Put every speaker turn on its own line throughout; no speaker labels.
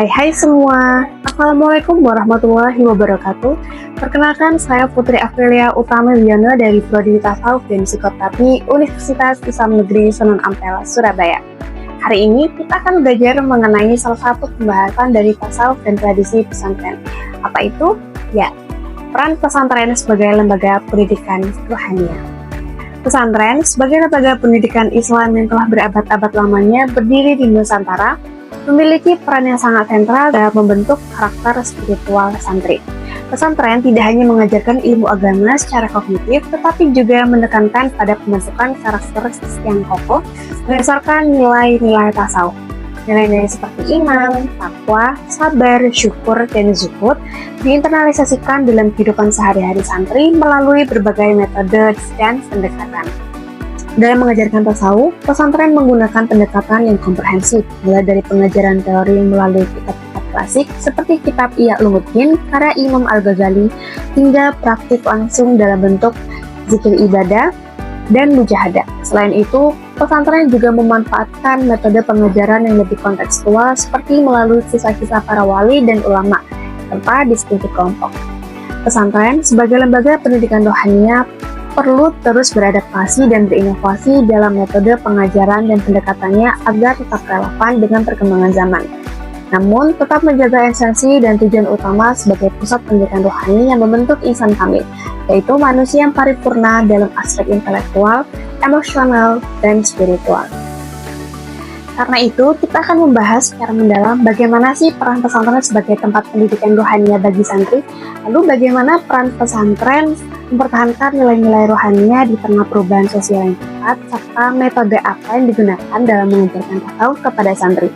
Hai semua, Assalamualaikum warahmatullahi wabarakatuh. Perkenalkan, saya Putri Aprilia Utama Wiono dari Prodi Tasawuf dan Psikoterapi Universitas Islam Negeri Sunan Ampel, Surabaya. Hari ini kita akan belajar mengenai salah satu pembahasan dari tasawuf dan tradisi pesantren. Apa itu? Ya, peran pesantren sebagai lembaga pendidikan rohaniah. Pesantren sebagai lembaga pendidikan Islam yang telah berabad-abad lamanya berdiri di Nusantara memiliki peran yang sangat sentral dalam membentuk karakter spiritual santri. Pesantren tidak hanya mengajarkan ilmu agama secara kognitif, tetapi juga menekankan pada pembentukan karakter yang kokoh berdasarkan nilai-nilai tasawuf. Nilai-nilai seperti iman, takwa, sabar, syukur, dan zuhud diinternalisasikan dalam kehidupan sehari-hari santri melalui berbagai metode dan pendekatan. Dalam mengajarkan tasawuf, pesantren menggunakan pendekatan yang komprehensif, mulai dari pengajaran teori melalui kitab-kitab klasik seperti kitab Ihya Ulumuddin karya Imam Al-Ghazali, hingga praktik langsung dalam bentuk zikir ibadah dan mujahadah. Selain itu, pesantren juga memanfaatkan metode pengajaran yang lebih kontekstual seperti melalui kisah-kisah para wali dan ulama tanpa diskusi kelompok. Pesantren sebagai lembaga pendidikan rohaniah perlu terus beradaptasi dan berinovasi dalam metode pengajaran dan pendekatannya agar tetap relevan dengan perkembangan zaman. Namun, tetap menjaga esensi dan tujuan utama sebagai pusat pendidikan rohani yang membentuk insan kamil, yaitu manusia yang paripurna dalam aspek intelektual, emosional, dan spiritual. Karena itu, kita akan membahas secara mendalam bagaimana sih peran pesantren sebagai tempat pendidikan rohaniah bagi santri, lalu bagaimana peran pesantren mempertahankan nilai-nilai rohaniah di tengah perubahan sosial yang cepat, serta metode apa yang digunakan dalam mengajarkan tasawuf kepada santri.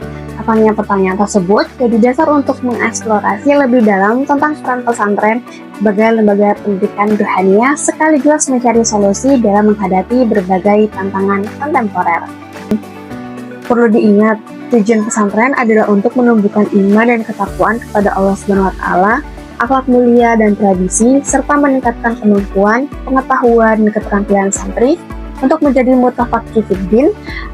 Pertanyaan tersebut jadi dasar untuk mengeksplorasi lebih dalam tentang peran pesantren sebagai lembaga pendidikan rohaniah sekaligus mencari solusi dalam menghadapi berbagai tantangan kontemporer. Perlu diingat, tujuan pesantren adalah untuk menumbuhkan iman dan ketakwaan kepada Allah SWT, akhlak mulia dan tradisi, serta meningkatkan kemampuan, pengetahuan, dan keterampilan santri untuk menjadi mutafaqih fiddin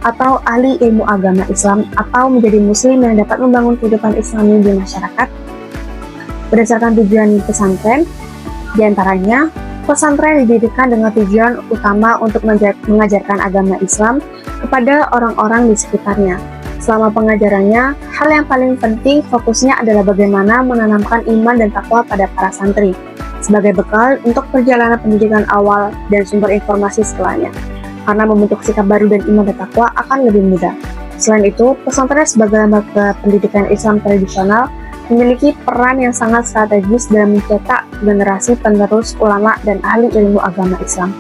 atau ahli ilmu agama Islam atau menjadi muslim yang dapat membangun kehidupan Islami di masyarakat. Berdasarkan tujuan pesantren, diantaranya pesantren didirikan dengan tujuan utama untuk mengajarkan agama Islam kepada orang-orang di sekitarnya. Selama pengajarannya, hal yang paling penting fokusnya adalah bagaimana menanamkan iman dan takwa pada para santri sebagai bekal untuk perjalanan pendidikan awal dan sumber informasi setelahnya. Karena membentuk sikap baru dan iman dan takwa akan lebih mudah. Selain itu, pesantren sebagai lembaga pendidikan Islam tradisional memiliki peran yang sangat strategis dalam mencetak generasi penerus ulama dan ahli ilmu agama Islam.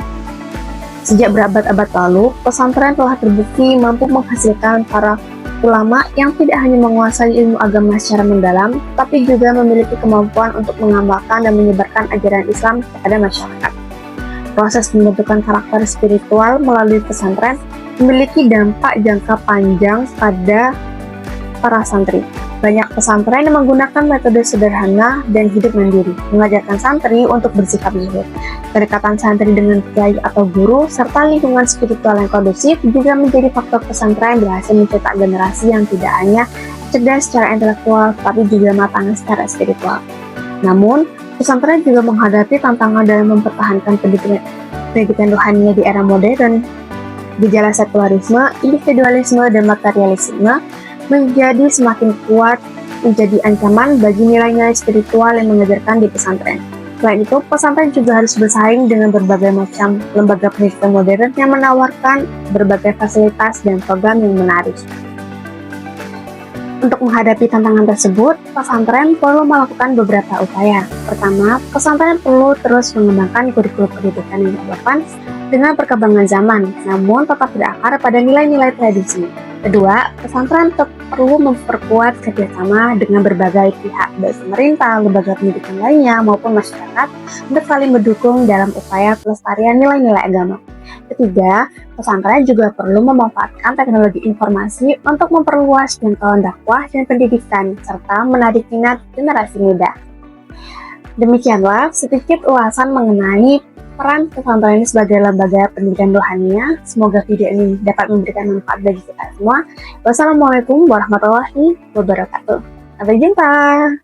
Sejak berabad-abad lalu, pesantren telah terbukti mampu menghasilkan para ulama yang tidak hanya menguasai ilmu agama secara mendalam, tapi juga memiliki kemampuan untuk mengamalkan dan menyebarkan ajaran Islam kepada masyarakat. Proses pembentukan karakter spiritual melalui pesantren memiliki dampak jangka panjang pada para santri. Banyak pesantren yang menggunakan metode sederhana dan hidup mandiri, mengajarkan santri untuk bersikap zuhud. Kedekatan santri dengan kiai atau guru, serta lingkungan spiritual yang kondusif juga menjadi faktor pesantren berhasil mencetak generasi yang tidak hanya cerdas secara intelektual, tapi juga matang secara spiritual. Namun, pesantren juga menghadapi tantangan dalam mempertahankan pendidikan rohaniah di era modern. Gejala sekularisme, individualisme, dan materialisme menjadi semakin kuat menjadi ancaman bagi nilai-nilai spiritual yang mengajarkan di pesantren. Selain itu, pesantren juga harus bersaing dengan berbagai macam lembaga pendidikan modern yang menawarkan berbagai fasilitas dan program yang menarik. Untuk menghadapi tantangan tersebut, pesantren perlu melakukan beberapa upaya. Pertama, pesantren perlu terus mengembangkan kurikulum pendidikan yang relevan dengan perkembangan zaman, namun tetap berakar pada nilai-nilai tradisi. Kedua, pesantren perlu memperkuat kerjasama dengan berbagai pihak, baik pemerintah, lembaga pendidikan lainnya, maupun masyarakat untuk saling mendukung dalam upaya pelestarian nilai-nilai agama. Ketiga, pesantren juga perlu memanfaatkan teknologi informasi untuk memperluas jangkauan dakwah dan pendidikan, serta menarik minat generasi muda. Demikianlah sedikit ulasan mengenai peran pesantren sebagai lembaga pendidikan rohaniah. Semoga video ini dapat memberikan manfaat bagi kita semua. Wassalamualaikum warahmatullahi wabarakatuh. Sampai jumpa.